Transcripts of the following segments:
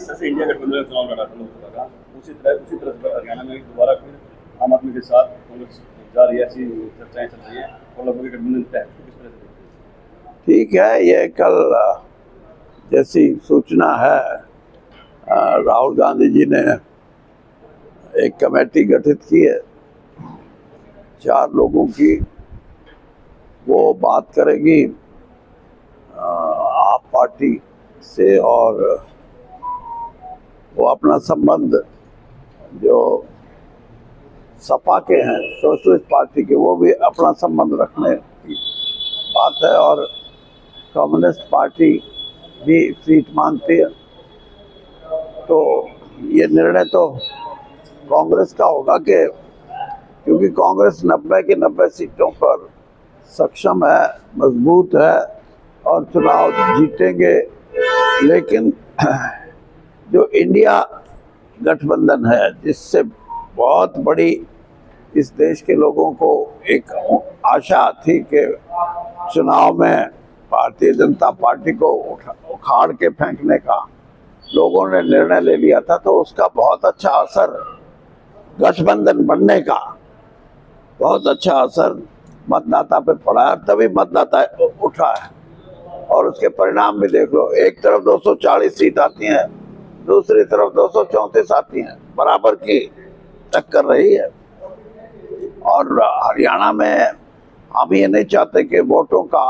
जिस तरह से इंडिया गठबंधन में चुनाव लड़ा था लोकसभा का, उसी तरह से हरियाणा में दोबारा फिर आम आदमी के साथ कांग्रेस जा रही है, ऐसी चर्चाएं चल रही हैं और लगभग गठबंधन तय है। किस तरह से ठीक है, ये कल जैसी सूचना है, राहुल गांधी जी ने एक कमेटी गठित की है 4 लोगों की। वो बात करेगी आप पार्टी से, और वो अपना संबंध जो सपा के हैं, सोशलिस्ट पार्टी के, वो भी अपना संबंध रखने की बात है, और कम्युनिस्ट पार्टी भी सीट मांगती है। तो ये निर्णय तो कांग्रेस का होगा कि क्योंकि कांग्रेस 90 की 90 सीटों पर सक्षम है, मजबूत है और चुनाव जीतेंगे। लेकिन जो इंडिया गठबंधन है, जिससे बहुत बड़ी इस देश के लोगों को एक आशा थी कि चुनाव में भारतीय जनता पार्टी को उखाड़ के फेंकने का लोगों ने निर्णय ले लिया था, तो उसका बहुत अच्छा असर, गठबंधन बनने का बहुत अच्छा असर मतदाता पे पड़ा है। तभी मतदाता उठा है, और उसके परिणाम भी देख लो। एक तरफ 240 सीट आती हैं, दूसरी तरफ 234 आती हैं, बराबर की टक्कर रही है। और हरियाणा में हम ये नहीं चाहते कि वोटों का,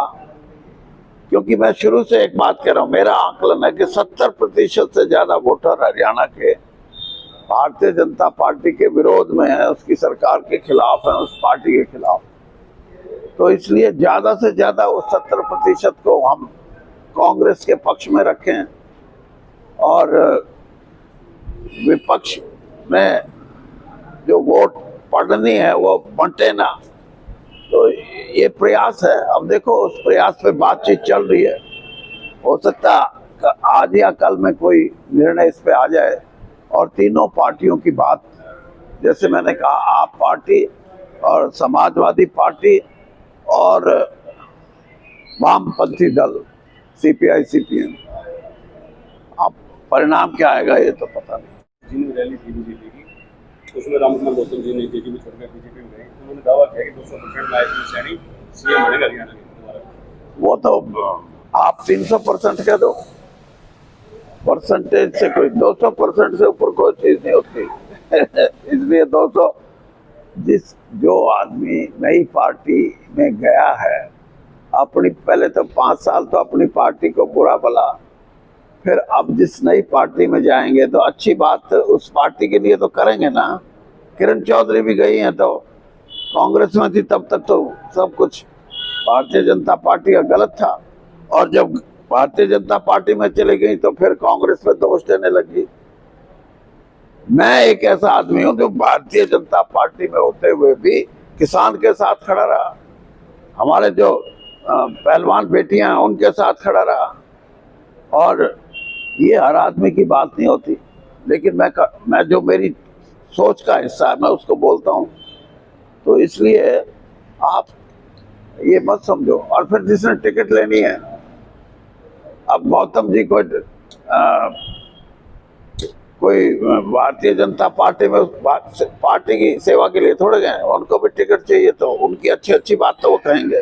क्योंकि मैं शुरू से एक बात कह रहा हूँ, मेरा आकलन है कि 70% से ज्यादा वोटर हरियाणा के भारतीय जनता पार्टी के विरोध में है, उसकी सरकार के खिलाफ है, उस पार्टी के खिलाफ। तो इसलिए ज्यादा से ज्यादा उस 70% को हम कांग्रेस के पक्ष में रखें, और विपक्ष में जो वोट पड़नी है वो बंटे ना। तो ये प्रयास है। अब देखो, उस प्रयास पे बातचीत चल रही है। हो सकता आज या कल में कोई निर्णय इस पे आ जाए, और तीनों पार्टियों की बात, जैसे मैंने कहा, आप पार्टी और समाजवादी पार्टी और वामपंथी दल CPI CPM, अब परिणाम क्या आएगा ये तो पता नहीं। रैली थी बीजेपी की, उसमें रामकुमार गौतम जी ने जेजेपी छोड़कर बीजेपी में गए, उन्होंने दावा किया कि 200% नायब सैनी CM बनेगा हरियाणा के। वो तो आप 300% कह दो, परसेंटेज से कोई 200% से ऊपर कोई चीज नहीं होती। इसलिए 200, जो आदमी नई पार्टी में गया है, अपनी पहले तो 5 साल तो अपनी पार्टी को बुरा भला, फिर अब जिस नई पार्टी में जाएंगे तो अच्छी बात उस पार्टी के लिए तो करेंगे ना। किरण चौधरी भी गई हैं, तो कांग्रेस में थी तब तक तो सब कुछ भारतीय जनता पार्टी का गलत था, और जब भारतीय जनता पार्टी में चली गई तो फिर कांग्रेस पे दोष देने लगी। मैं एक ऐसा आदमी हूं जो भारतीय जनता पार्टी में होते हुए भी किसान के साथ खड़ा रहा, हमारे जो पहलवान बेटियां हैं उनके साथ खड़ा रहा, और ये हर आदमी की बात नहीं होती। लेकिन मैं जो मेरी सोच का हिस्सा है, मैं उसको बोलता हूँ। तो इसलिए आप ये मत समझो। और फिर जिसने टिकट लेनी है, अब गौतम जी कोई भारतीय जनता पार्टी में पार्टी की सेवा के लिए थोड़े गए, उनको भी टिकट चाहिए, तो उनकी अच्छी बात तो वो कहेंगे।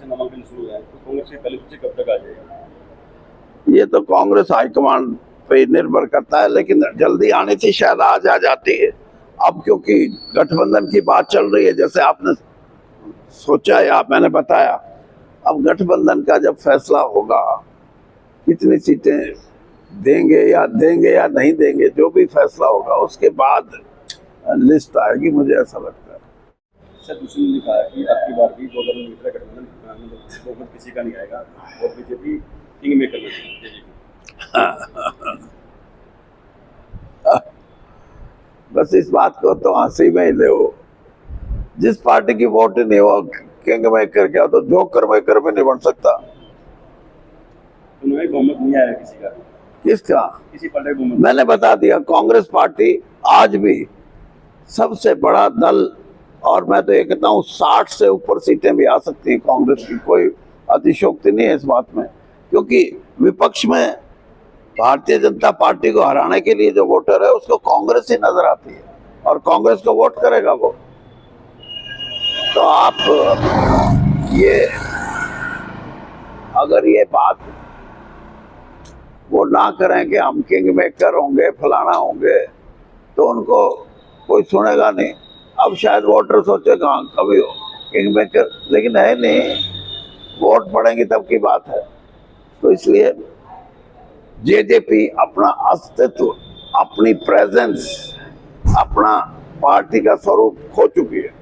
नामांकन शुरू है, तो कांग्रेस की पहली सूची कब तक आ जाएगी? ये तो कांग्रेस हाईकमान पे निर्भर करता है, लेकिन जल्दी आने से शायद आज आ जाती है। अब क्योंकि गठबंधन की बात चल रही है, जैसे आपने सोचा या मैंने बताया, अब गठबंधन का जब फैसला होगा, कितनी सीटें देंगे या नहीं देंगे, जो भी फैसला होगा उसके बाद लिस्ट आएगी, मुझे ऐसा लगता है। सर, दूसरी ने कहा कि आपकी बार भी 2019 का गठबंधन किसी का नहीं आएगा, और बीजेपी किंग मेकर लगेगी। बस इस बात को तो हंसी में ही ले। जिस पार्टी की वोट नहीं हो, किंग मेकर क्या, तो जोकर मेकर भी नहीं बन सकता। उन्हें बहुमत नहीं आया किसी का। किसका? किसी पार्टी का बहुमत। मैंने बता दिया, कांग्रेस पार्टी आज भी सबसे बड़ा दल, और मैं तो ये कहता हूँ 60 से ऊपर सीटें भी आ सकती हैं कांग्रेस की। कोई अतिशोक्ति नहीं है इस बात में, क्योंकि विपक्ष में भारतीय जनता पार्टी को हराने के लिए जो वोटर है उसको कांग्रेस ही नजर आती है और कांग्रेस को वोट करेगा वो। तो आप ये अगर ये बात वो ना करें कि हम किंग मेकर होंगे फलाना होंगे तो उनको कोई सुनेगा नहीं। अब शायद वोटर सोचे कहाँ कभी हो किंग मेकर, लेकिन है नहीं, वोट पड़ेंगी तब की बात है। तो इसलिए जेजेपी अपना अस्तित्व, अपनी प्रेजेंस, अपना पार्टी का स्वरूप खो चुकी है।